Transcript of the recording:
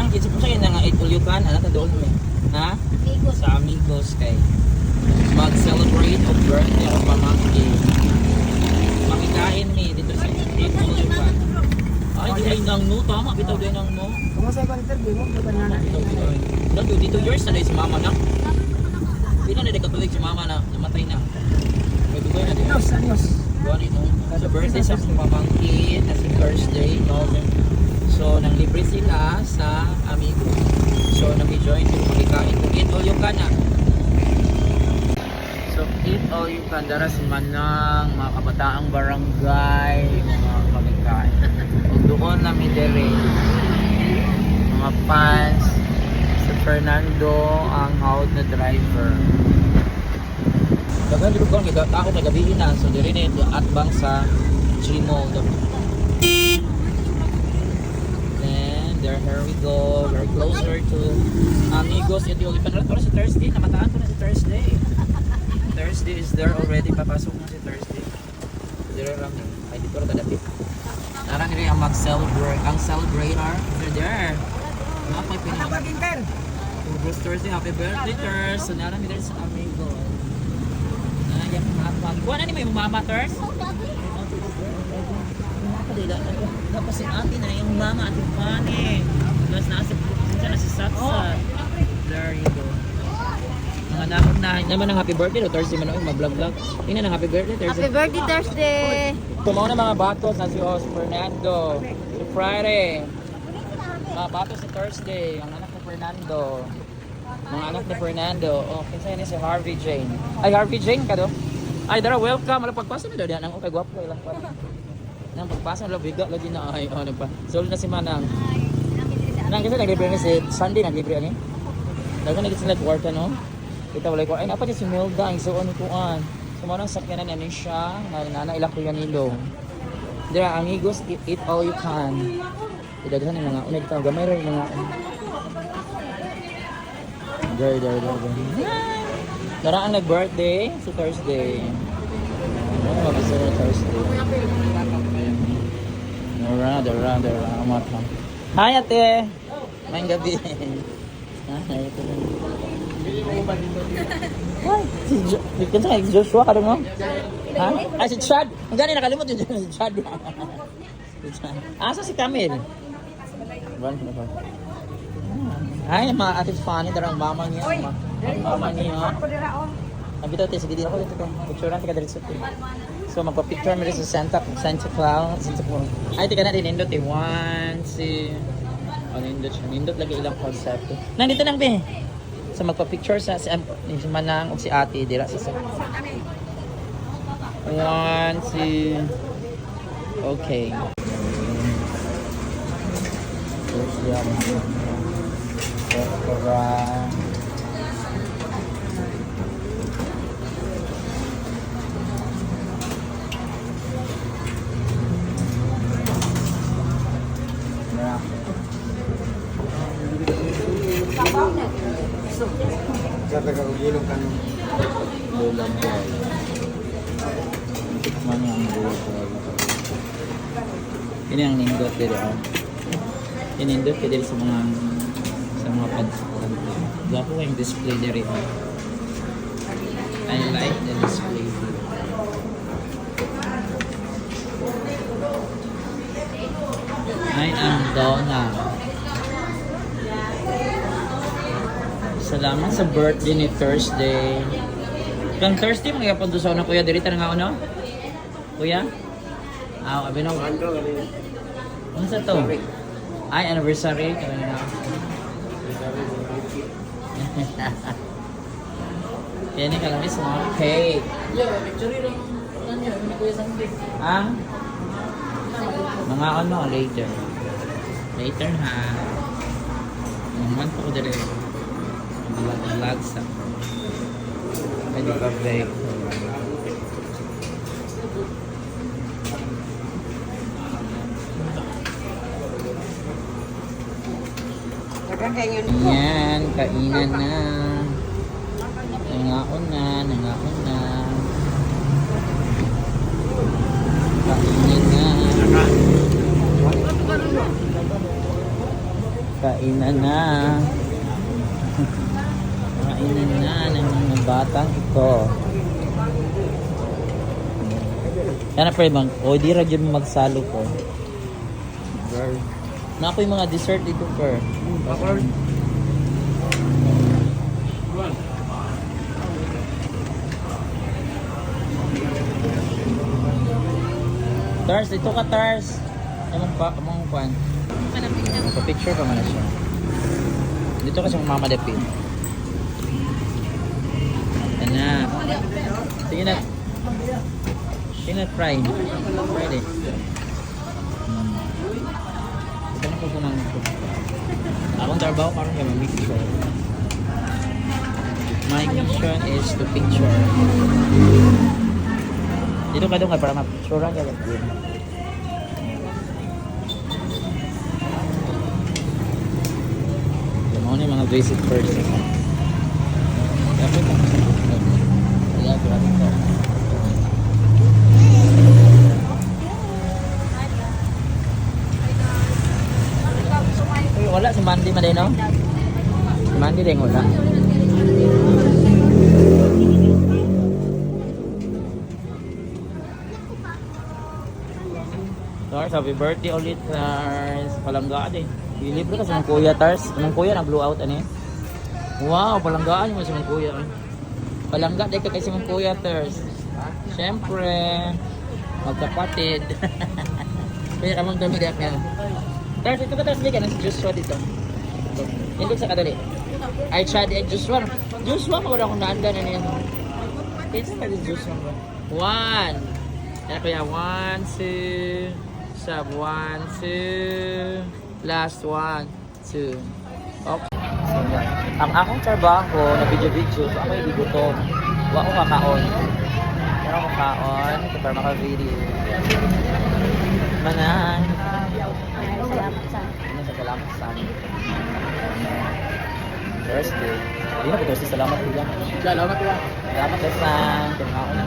Ang kitsa po siya nga itulyukan, ano ta doon mo? Ha? Sa amigos kay mag-celebrate of birthday of pamangkin. Makikain mi dito sa itulyukan. Ay, di nang no, tama bitaw din nang no. Kumusta yung interview mo? Dito yours na si mama na. Pina na katulig si mama na namatay na. May dugoy na din. Anyos. Buwan ito. Sa birthday sa pamangkin na si Thursday, November. So, nang libre sila sa amigo. So, nag-join sila makikain. Kung eat all you can na. So, eat all you can. Dara si Manang, mga kabataang barangay, mga makikain. Kung doon namin dire, mga fans, si Fernando, ang out na driver. Dagan dito ko, ako na gabihin na. So, dire na ito at bang sa Gmo. Here we go. We're closer to amigos. Ito yung ipanala ko na si Thursday. Namataan ko na si Thursday. Thursday is there already. Papasok na si Thursday. Dire lang. Ay, dito rin kadapit. Narang nila ang mag-celebrate. Ang celebrator. They're there. Happy birthday. Bruce Thursday. Happy birthday, Thurs. So, narang nila sa amigos. Yan, hapag. Kuha na ni may mama, Thurs? Tapos si ate na yung mama at yung pani. Tapos nasa si Satsat. There you go. Mga nakot na naman ng happy birthday. Thursday man yung mag-vlog-vlog. Tingnan ng happy birthday Thursday. Happy birthday Thursday! Tumaw na mga batos na si Jose Fernando. Si Friday. Mga batos si Thursday. Ang anak ni Fernando. Mga anak ni Fernando. Oh, kinsa ni si Harvey Jane. Ay, Harvey Jane ka do? Ay, dara, welcome. Wala pagpasa na daw. Diyan ang okay, gwapo ilang pa. Nang pagpasa na biga lagi na ay nagpa. Solid na si Manang. Nang kasi naglibre na si Sunday naglibre ani. Dagan na gid sila kwarta no. Kita wala ko ay apa si Melda ang suon ni kuan. Sumanang sakyanan ani siya na ila ko yan nilo. Dira amigos eat all you can. Idaghan ni mga unay ta gamay ra mga. There. Dara ang nag-birthday si Thursday. Ano ba sa Thursday? Around. Hi, ate! Maing gabi. Hi, si Joshua ka rin mo? Ha? Ay, si Chad! Ang gani, nakalimot yun si Chad. Asa si Camille? Ay, mga ate Fanny, darang mama niya. Mama niya. Nabitaw tayo, sige dito ako dito. Picture natin ka dito. So magpa-picture mo rin sa Santa Claus. Ay, tika natin, nindot eh. 1, 2. Nindot lagi ilang concept. Nandito lang, be. So magpa-picture sa si Manang o si ate. Dira sa 1, 2. Okay. Restaurant. Sa tagagulong ka nung Lulang boy. Tikman niya ang lulang boy. Ini ang nindot dito. Inindot ka dito sa mga pagkakas. Gwapo yung display dito. I like the display. Ay, ang donut. Salamat sa birthday ni Thursday. Kang Thursday, magyapon doon sa unang kuya. Dirita na nga ano? Kuya? Abi na. Ano sa to? Ay, anniversary. Kaya na. Yan yung kalami sa mga cake. Picture rin. Ang? Mga ano, later. Later ha. Naman po ko dali. Vlog sa pwede pa break. Yan, kainan na. Nangaon na. Kainan na. Kainan na. Kainan na ng mga batang ito. Yan na pre, o di ra dyan magsalo ko. Na ako yung mga dessert dito per. Tars, dito ka Tars. Among kwan. Picture pa man na siya. Dito kasi yung mamadapin. Yan na. Sige na. Sige na, fry. Ready. Saan ko kunang ito? Akong trabaho parang kaya mag-picture. My mission is to picture. Dito ka doon nga para ma-picture ka lang yun. Yung mga mga basic first. Dapat ako sa picture. Kaya grabe ko. Uy, wala si Mandy maday no? Si Mandy din wala. Tars, happy birthday ulit, Tars. Palanggaan eh. Libre ka sa mga kuya, Tars. Anong kuya, na-blow out, ano eh? Wow, palanggaan mo sa mga kuya. Palangga, dahil ka kasi mga kuya, Tars. Siyempre, magkapatid. Kaya kamang dami dahil ka. Tars, ito ka, Tars, hindi ka na si Joshua dito. Hindi sa kadali. Ay, Chad, Joshua. Joshua, mawala akong naanda na niya. Kaya ka din Joshua ba? 1. Kaya kaya 1, 2. Sub 1, 2. Last 1, 2. Okay. So, ang akong trabaho na video-video, ako hindi gutom. Huwag akong kakaon. Pero akong kakaon para maka-video. Manay. Salamat sa amin. Thursday. Hindi na po Thursday. Salamat po yan. Salamat ya. Salamat, Tesman. Kung ako na.